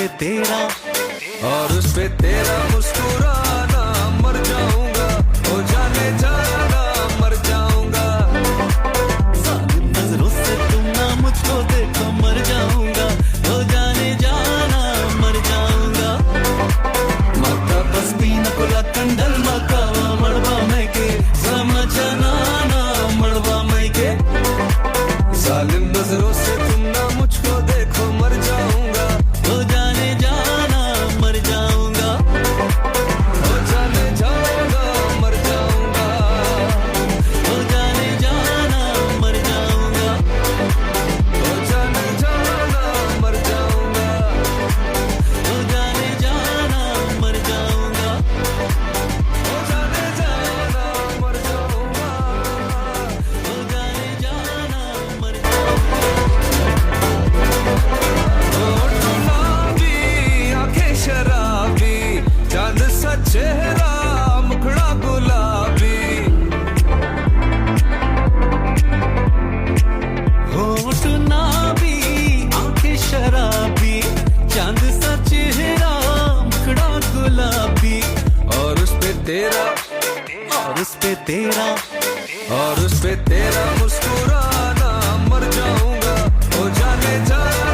पे तेरा और उस पे तेरा मुस्कुराना, मर जाऊंगा हो जाने जाना, मर जाऊंगा। सालिम नजरों से तुम ना मुझको देखो, मर जाऊंगा हो जाने जाना, मर जाऊंगा। माता बस पीना कुला कंडल मकावा मड़वा में के समझना ना, मड़वा में के। सालिम नजरों से तुम ना मुझको देखो, मर जाऊंगा हो जाने जाना, मर जाऊंगा हो जाने जाऊंगा, मर जाऊंगा हो जाने जाना, मर जाऊंगा हो जाने जाना, मर जाऊंगा हो जाने जाना, मर जाऊंगा हो जाने जाना, मर जाऊंगा हो जाने जाना, मर जाऊंगा। आंखें शराबी, चांद सा चेहरा, मुखड़ा गुलाबी, होठ नाबी, आंखें शराबी, चांद सा चेहरा, मुखड़ा गुलाबी, और उस पे तेरा और उस पे तेरा और उस पे तेरा मुस्कुराना, मर जाऊंगा हो जाने जाना,